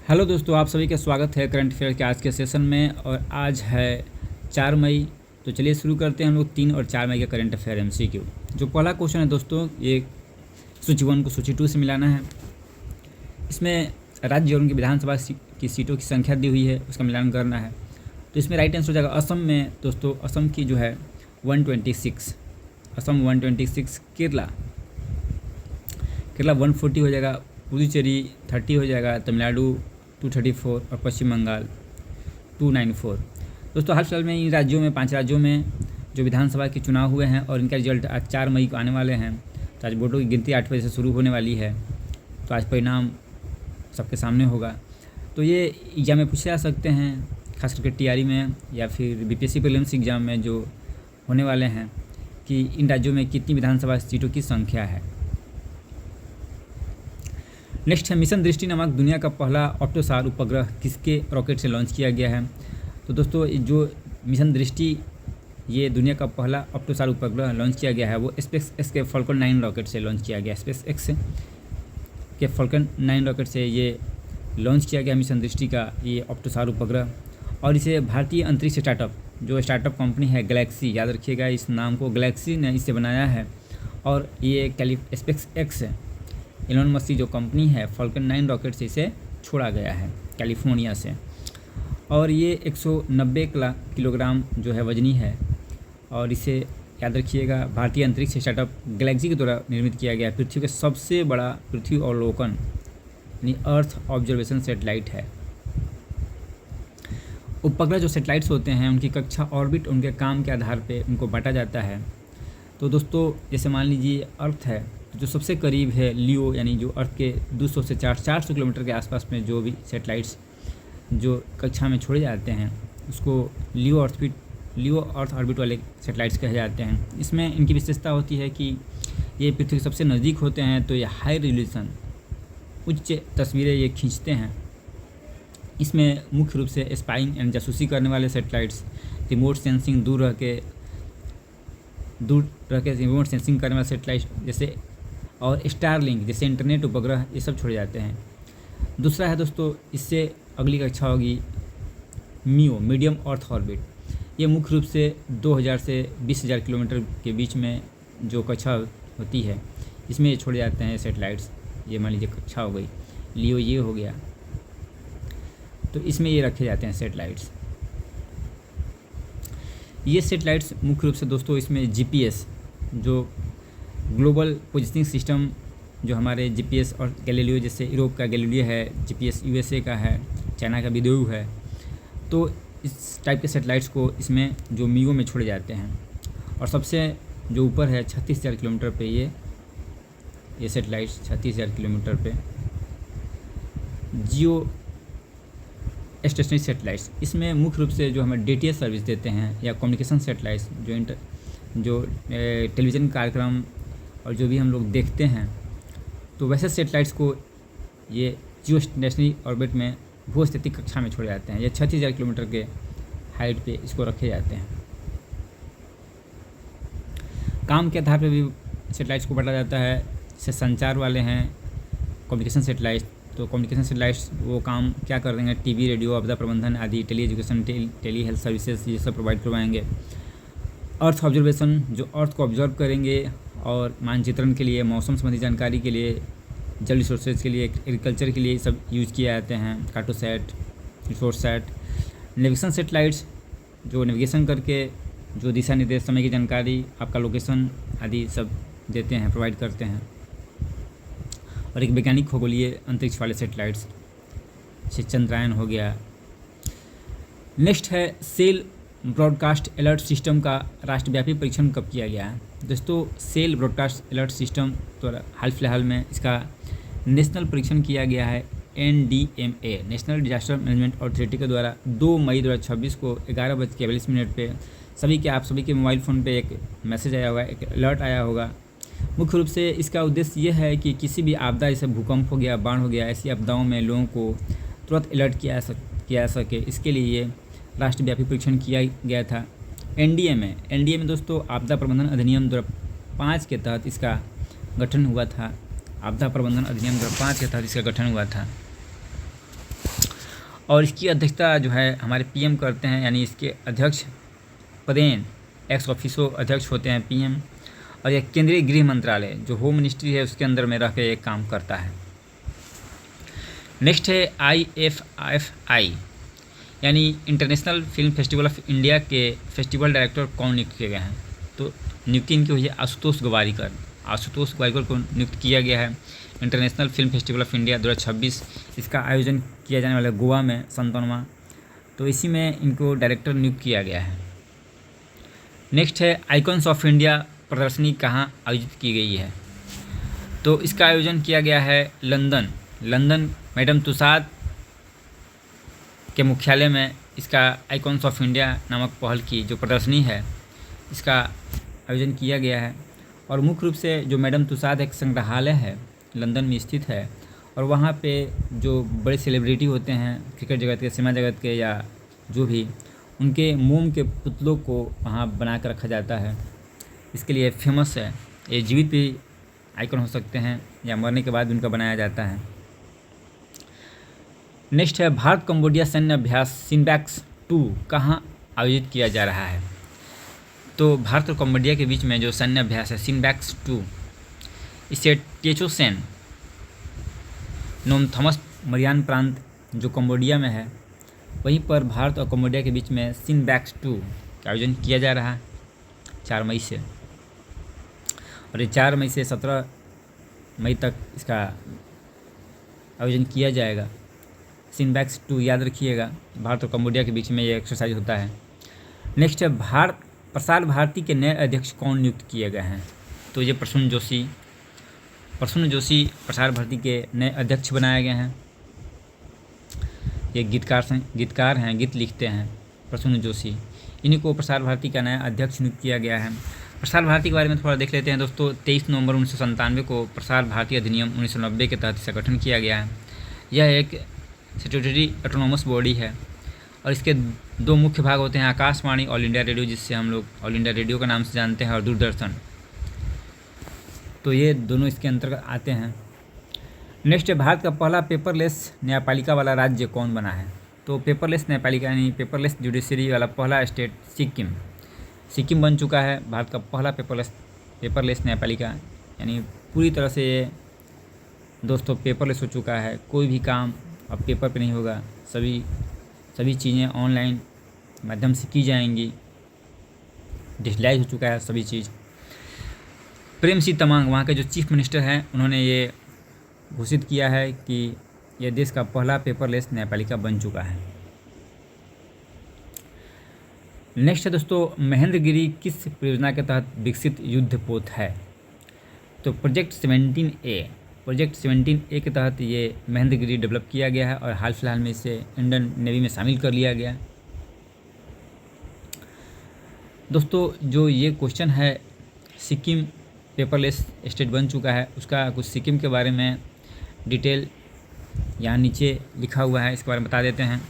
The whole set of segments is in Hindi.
हेलो दोस्तों, आप सभी का स्वागत है करंट अफेयर के आज के सेशन में। और आज है 4 मई। तो चलिए शुरू करते हैं हम लोग 3 और 4 मई का करंट अफेयर एमसीक्यू। जो पहला क्वेश्चन है दोस्तों, ये सूची 1 को सूची 2 से मिलाना है। इसमें राज्य और उनकी विधानसभा की सीटों की संख्या दी हुई है, उसका मिलान करना है। तो इसमें राइट आंसर हो जाएगा असम में दोस्तों। असम की जो है 126, असम 126, केरला 140 हो जाएगा, पुदुचेरी 30 हो जाएगा, तमिलनाडु 234 और पश्चिम बंगाल 294। दोस्तों हाल फिलहाल में इन राज्यों में 5 राज्यों में जो विधानसभा के चुनाव हुए हैं और इनका रिजल्ट आज 4 मई को आने वाले हैं। तो आज वोटों की गिनती 8 बजे से शुरू होने वाली है। तो आज परिणाम सबके सामने होगा। तो ये एग्ज़ाम में पूछे जा सकते हैं, खास करके टीआरई में या फिर बीपीएससी प्रीलिम्स एग्ज़ाम में जो होने वाले हैं, कि इन राज्यों में कितनी विधानसभा सीटों की संख्या है। नेक्स्ट है मिशन दृष्टि नामक दुनिया का पहला ऑप्टोसार उपग्रह किसके रॉकेट से लॉन्च किया गया है। तो दोस्तों जो मिशन दृष्टि, ये दुनिया का पहला ऑप्टोसार उपग्रह लॉन्च किया गया है, वो स्पेस एक्स के फॉल्कन 9 रॉकेट से लॉन्च किया गया। स्पेस एक्स के फॉल्कन 9 रॉकेट से ये लॉन्च किया गया मिशन दृष्टि का ये ऑप्टोसार उपग्रह। और इसे भारतीय अंतरिक्ष स्टार्टअप, जो स्टार्टअप कंपनी है गैलेक्सी, याद रखिएगा इस नाम को, गैलेक्सी ने इसे बनाया है। और ये स्पेस एक्स एलोन मस्क जो कंपनी है, फॉल्कन 9 रॉकेट से इसे छोड़ा गया है कैलिफोर्निया से। और ये 190 किलोग्राम जो है वजनी है। और इसे याद रखिएगा भारतीय अंतरिक्ष स्टार्टअप गैलेक्सी के द्वारा निर्मित किया गया पृथ्वी का सबसे बड़ा पृथ्वी अवलोकन यानी अर्थ ऑब्जर्वेशन सैटेलाइट है। उपग्रह जो सैटेलाइट्स होते हैं उनकी कक्षा, ऑर्बिट, उनके काम के आधार पर उनको बांटा जाता है। तो दोस्तों जैसे मान लीजिए अर्थ है, जो सबसे करीब है लियो, यानी जो अर्थ के 200 से 400 किलोमीटर के आसपास में जो भी सैटेलाइट्स जो कक्षा में छोड़े जाते हैं उसको लियो अर्थ ऑर्बिट वाले सैटेलाइट्स कहे जाते हैं। इसमें इनकी विशेषता होती है कि ये पृथ्वी के सबसे नज़दीक होते हैं, तो ये हाई रेजोल्यूशन उच्च तस्वीरें ये खींचते हैं। इसमें मुख्य रूप से स्पाइंग एंड जासूसी करने वाले सैटेलाइट्स, रिमोट सेंसिंग, दूर रह के रिमोट सेंसिंग करने वाले सैटेलाइट जैसे, और स्टारलिंक जैसे इंटरनेट उपग्रह, ये सब छोड़े जाते हैं। दूसरा है दोस्तों, इससे अगली कक्षा होगी मियो, मीडियम अर्थ ऑर्बिट। ये मुख्य रूप से 2000 से 20,000 किलोमीटर के बीच में जो कक्षा होती है, इसमें ये छोड़े जाते हैं सैटेलाइट्स। ये मान लीजिए कक्षा हो गई, लियो ये हो गया, तो इसमें ये रखे जाते हैं सैटेलाइट्स। ये सैटेलाइट्स मुख्य रूप से दोस्तों इसमें जीपीएस, जो ग्लोबल पोजिशनिंग सिस्टम, जो हमारे जीपीएस और गैलीलियो, जैसे यूरोप का गैलीलियो है, जीपीएस यूएसए का है, चाइना का विदोयू है। तो इस टाइप के सैटेलाइट्स को इसमें जो मियो में छोड़े जाते हैं। और सबसे जो ऊपर है 36,000 किलोमीटर पे ये सैटेलाइट्स 36,000 किलोमीटर पे जियो स्टेशनरी सैटेलाइट्स, इसमें मुख्य रूप से जो हमें डीटीएच सर्विस देते हैं या कम्युनिकेशन सैटेलाइट्स, जो टेलीविज़न कार्यक्रम और जो भी हम लोग देखते हैं, तो वैसे सैटेलाइट्स को ये जियो स्टेशनरी ऑर्बिट में भूस्थितिक कक्षा में छोड़े जाते हैं। ये 36,000 किलोमीटर के हाइट पे इसको रखे जाते हैं। काम के आधार पे भी सैटेलाइट्स को बांटा जाता है। जैसे संचार वाले हैं कम्युनिकेशन सैटेलाइट्स, तो कम्युनिकेशन सैटेलाइट्स वो काम क्या कर देंगे, टीवी, रेडियो, आपदा प्रबंधन आदि, tele education, tele health services, ये सब प्रोवाइड करवाएंगे। अर्थ ऑब्जर्वेशन, जो अर्थ को ऑब्जर्व करेंगे, और मानचित्रण के लिए, मौसम संबंधी जानकारी के लिए, जल रिसोर्सेज के लिए, एग्रीकल्चर के लिए सब यूज़ किए जाते हैं। कार्टोसैट, रिसोर्ससैट, नेविगेशन सैटेलाइट्स, जो नेविगेशन करके जो दिशा निर्देश, समय की जानकारी, आपका लोकेशन आदि सब देते हैं, प्रोवाइड करते हैं। और एक वैज्ञानिक खगोलीय अंतरिक्ष वाले सैटेलाइट्स, जैसे चंद्रयान हो गया। नेक्स्ट है सेल ब्रॉडकास्ट अलर्ट सिस्टम का राष्ट्रव्यापी परीक्षण कब किया गया है। दोस्तों सेल ब्रॉडकास्ट अलर्ट सिस्टम तो हाल फिलहाल में इसका नेशनल परीक्षण किया गया है NDMA, national disaster management authority के द्वारा 2 मई 2026 को 11:42 पे आप सभी के मोबाइल फ़ोन पे एक मैसेज आया होगा, एक अलर्ट आया होगा। मुख्य रूप से इसका उद्देश्य यह है कि किसी भी आपदा, जैसे भूकंप हो गया, बाढ़ हो गया, ऐसी आपदाओं में लोगों को तुरंत अलर्ट किया जा सके, इसके लिए ये राष्ट्रव्यापी परीक्षण किया गया था। NDMA दोस्तों आपदा प्रबंधन अधिनियम 2005 के तहत इसका गठन हुआ था। आपदा प्रबंधन अधिनियम 2005 के तहत इसका गठन हुआ था। और इसकी अध्यक्षता जो है हमारे पीएम करते हैं, यानी इसके अध्यक्ष पदेन एक्स ऑफिसो अध्यक्ष होते हैं पीएम। और यह केंद्रीय गृह मंत्रालय जो होम मिनिस्ट्री है उसके अंदर में रह के एक काम करता है। नेक्स्ट है IFFI यानी international film festival of India के फेस्टिवल डायरेक्टर कौन नियुक्त किए गए हैं? तो नियुक्ति इनकी हुई है आशुतोष गोवारिकर को नियुक्त किया गया है। International film festival of India 2026 इसका आयोजन किया जाने वाला है गोवा में 57वां, तो इसी में इनको डायरेक्टर नियुक्त किया गया है। नेक्स्ट है आइकॉन्स ऑफ इंडिया प्रदर्शनी कहाँ आयोजित की गई है? तो इसका आयोजन किया गया है लंदन मैडम तुसाद के मुख्यालय में। इसका आइकॉन्स ऑफ इंडिया नामक पहल की जो प्रदर्शनी है इसका आयोजन किया गया है। और मुख्य रूप से जो मैडम तुसाद एक संग्रहालय है लंदन में स्थित है, और वहाँ पे जो बड़े सेलिब्रिटी होते हैं क्रिकेट जगत के, सिनेमा जगत के, या जो भी, उनके मोम के पुतलों को वहाँ बना कर रखा जाता है। इसके लिए फेमस है। ये जीवित भी आइकन हो सकते हैं या मरने के बाद उनका बनाया जाता है। नेक्स्ट है भारत कंबोडिया सैन्य अभ्यास सिनबैक्स 2 कहाँ आयोजित किया जा रहा है? तो भारत और कंबोडिया के बीच में जो सैन्य अभ्यास है सिनबैक्स 2, इसे टेचोसेन नोमथॉमस मरियान प्रांत जो कंबोडिया में है वहीं पर भारत और कंबोडिया के बीच में सिनबैक्स 2 का आयोजन किया जा रहा है 4 मई से। और ये 4 मई से 17 मई तक इसका आयोजन किया जाएगा। सिनबैक्स 2 याद रखिएगा, भारत और कंबोडिया के बीच में ये एक्सरसाइज होता है। नेक्स्ट है प्रसार भारती के नए अध्यक्ष कौन नियुक्त किए गए हैं? तो ये प्रसून जोशी प्रसार भारती के नए अध्यक्ष बनाए गए हैं। ये गीतकार हैं, गीत लिखते हैं प्रसून जोशी, इन्हीं को प्रसार भारती का नया अध्यक्ष नियुक्त किया गया है। प्रसार भारती के बारे में थोड़ा देख लेते हैं दोस्तों। 23 नवंबर 1997 को प्रसार भारती अधिनियम 1990 के तहत इसका गठन किया गया है। यह एक स्टैट्यूटरी ऑटोनोमस बॉडी है और इसके 2 मुख्य भाग होते हैं, आकाशवाणी ऑल इंडिया रेडियो, जिससे हम लोग ऑल इंडिया रेडियो के नाम से जानते हैं, और दूरदर्शन। तो ये दोनों इसके अंतर्गत आते हैं। नेक्स्ट है भारत का पहला पेपरलेस न्यायपालिका वाला राज्य कौन बना है? तो पेपरलेस न्यायपालिका यानी पेपरलेस जुडिशरी वाला पहला स्टेट सिक्किम बन चुका है। भारत का पहला पेपरलेस न्यायपालिका, यानी पूरी तरह से ये दोस्तों पेपरलेस हो चुका है। कोई भी काम अब पेपर पे नहीं होगा, सभी चीज़ें ऑनलाइन माध्यम से की जाएंगी। डिजिटलाइज हो चुका है सभी चीज़। प्रेम सिंह तमांग वहाँ के जो चीफ मिनिस्टर हैं उन्होंने ये घोषित किया है कि यह देश का पहला पेपरलेस न्यायपालिका बन चुका है। नेक्स्ट है दोस्तों महेंद्रगिरी किस परियोजना के तहत विकसित युद्धपोत है? तो प्रोजेक्ट 17A के तहत ये महेंद्रगिरी डेवलप किया गया है और हाल फिलहाल में इसे इंडियन नेवी में शामिल कर लिया गया। दोस्तों जो ये क्वेश्चन है सिक्किम पेपरलेस स्टेट बन चुका है, उसका कुछ सिक्किम के बारे में डिटेल यहाँ नीचे लिखा हुआ है, इसके बारे में बता देते हैं।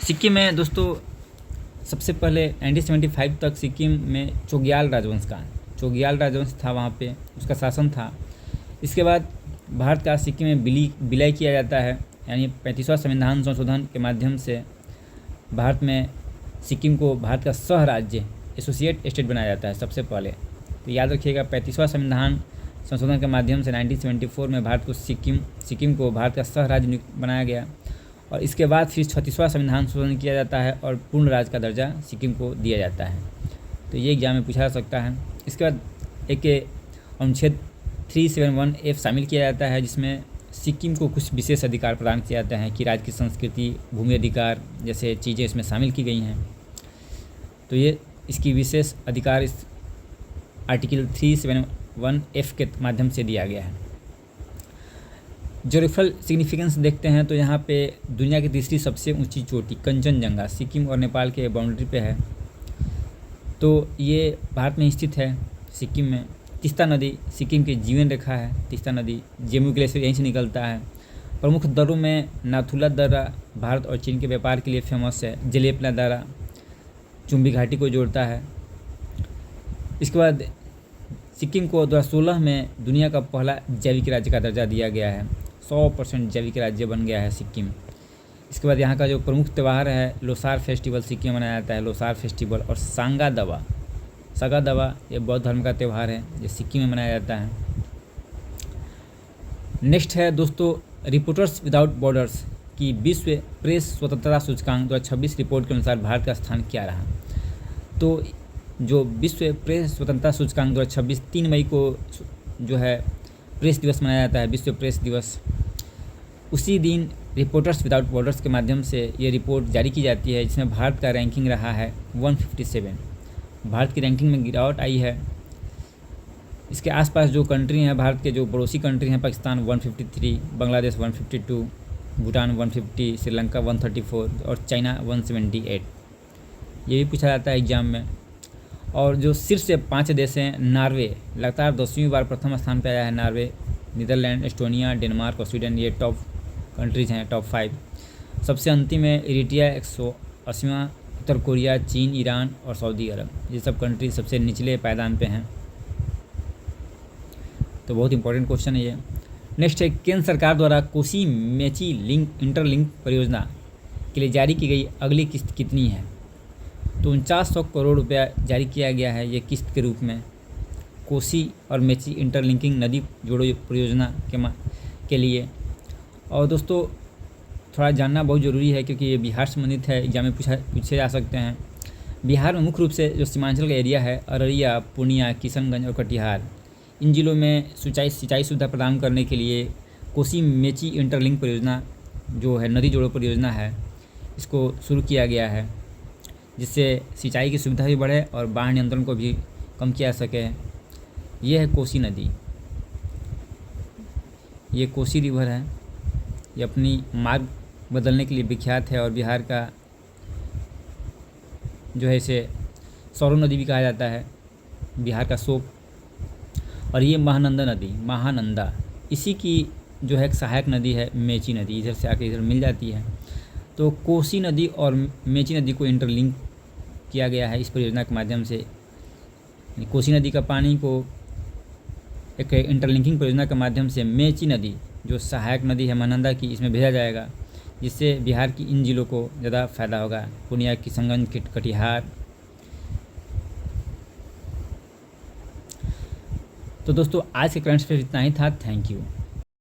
सिक्किम में दोस्तों सबसे पहले 1975 तक सिक्किम में चोग्याल राजवंश था, वहाँ पे उसका शासन था। इसके बाद भारत का सिक्किम में विलय किया जाता है, यानी 35वां संविधान संशोधन के माध्यम से भारत में सिक्किम को भारत का सह राज्य एसोसिएट स्टेट बनाया जाता है सबसे पहले। तो याद रखिएगा 35वां संविधान संशोधन के माध्यम से 1974 में भारत को सिक्किम को भारत का सह राज्य बनाया गया, और इसके बाद फिर 36वां संविधान संशोधन किया जाता है और पूर्ण राज्य का दर्जा सिक्किम को दिया जाता है। तो ये एग्जाम में पूछा जा सकता है। इसके बाद एक अनुच्छेद 371F शामिल किया जाता है, जिसमें सिक्किम को कुछ विशेष अधिकार प्रदान किया जाता है कि राज्य की संस्कृति, भूमि अधिकार जैसे चीज़ें इसमें शामिल की गई हैं। तो ये इसकी विशेष अधिकार इस आर्टिकल 371F के माध्यम से दिया गया है। ज्योग्राफिकल सिग्निफिकेंस देखते हैं तो यहाँ पे दुनिया की तीसरी सबसे ऊंची चोटी कंचनजंगा सिक्किम और नेपाल के बाउंड्री पे है। तो ये भारत में स्थित है सिक्किम में। तीस्ता नदी सिक्किम की जीवन रेखा है। तीस्ता नदी जम्मू ग्लेशियर यहीं से निकलता है। प्रमुख दर्रों में नाथुला दर्रा भारत और चीन के व्यापार के लिए फेमस है। जलेपना दर्रा चुम्बी घाटी को जोड़ता है। इसके बाद सिक्किम को 2016 में दुनिया का पहला जैविक राज्य का दर्जा दिया गया है। 100% जैविक राज्य बन गया है सिक्किम। इसके बाद यहाँ का जो प्रमुख त्यौहार है लोसार फेस्टिवल सिक्किम में मनाया जाता है, लोसार फेस्टिवल। और सांगा दावा ये बौद्ध धर्म का त्यौहार है, ये सिक्किम में मनाया जाता है। नेक्स्ट है दोस्तों रिपोर्टर्स विदाउट बॉर्डर्स की विश्व प्रेस स्वतंत्रता सूचकांक 2026 रिपोर्ट के अनुसार भारत का स्थान क्या रहा। तो जो विश्व प्रेस स्वतंत्रता सूचकांक 2026 3 मई को जो है प्रेस दिवस मनाया जाता है, विश्व प्रेस दिवस। उसी दिन रिपोर्टर्स विदाउट बॉर्डर्स के माध्यम से ये रिपोर्ट जारी की जाती है, जिसमें भारत का रैंकिंग रहा है 157। भारत की रैंकिंग में गिरावट आई है। इसके आसपास जो कंट्री हैं, भारत के जो पड़ोसी कंट्री हैं, पाकिस्तान 153, बांग्लादेश 152, भूटान 150, श्रीलंका 134 और चाइना 178। ये भी पूछा जाता है एग्ज़ाम में। और जो शीर्ष 5 देश हैं, नार्वे लगातार 10वीं बार प्रथम स्थान पर आया है। नार्वे, नीदरलैंड, एस्टोनिया, डेनमार्क और स्वीडन, ये टॉप कंट्रीज हैं, टॉप 5। सबसे अंतिम है इरिट्रिया 180वां, उत्तर कोरिया, चीन, ईरान और सऊदी अरब। ये सब कंट्री सबसे निचले पायदान पे हैं। तो बहुत इंपॉर्टेंट क्वेश्चन है ये। नेक्स्ट है केंद्र सरकार द्वारा कोसी मेची इंटरलिंक परियोजना के लिए जारी की गई अगली किस्त कितनी है। तो 4900 करोड़ रुपया जारी किया गया है ये किस्त के रूप में कोसी और मेची इंटरलिंकिंग नदी जोड़ो परियोजना के लिए। और दोस्तों थोड़ा जानना बहुत ज़रूरी है क्योंकि ये बिहार से संबंधित है, एग्जाम में पूछे जा सकते हैं। बिहार में मुख्य रूप से जो सीमांचल का एरिया है, अररिया, पूर्णिया, किशनगंज और कटिहार, इन जिलों में सिंचाई सुविधा प्रदान करने के लिए कोसी मेची इंटरलिंक परियोजना जो है नदी जोड़ो परियोजना है, इसको शुरू किया गया है, जिससे सिंचाई की सुविधा भी बढ़े और बाढ़ नियंत्रण को भी कम किया जा सके। ये है कोसी नदी, ये कोसी रिवर है। ये अपनी मार्ग बदलने के लिए विख्यात है और बिहार का जो है इसे सौरो नदी भी कहा जाता है, बिहार का शोक। और ये महानंदा इसी की जो है एक सहायक नदी है मेची नदी, इधर से आके इधर मिल जाती है। तो कोसी नदी और मेची नदी को इंटरलिंक किया गया है इस परियोजना के माध्यम से। कोसी नदी का पानी को एक इंटरलिंकिंग परियोजना के माध्यम से मेची नदी जो सहायक नदी है महानंदा की, इसमें भेजा जाएगा, जिससे बिहार की इन जिलों को ज़्यादा फ़ायदा होगा, पूर्णिया, किशनगंज, कटिहार। तो दोस्तों आज के करंट अफेयर इतना ही था। Thank you.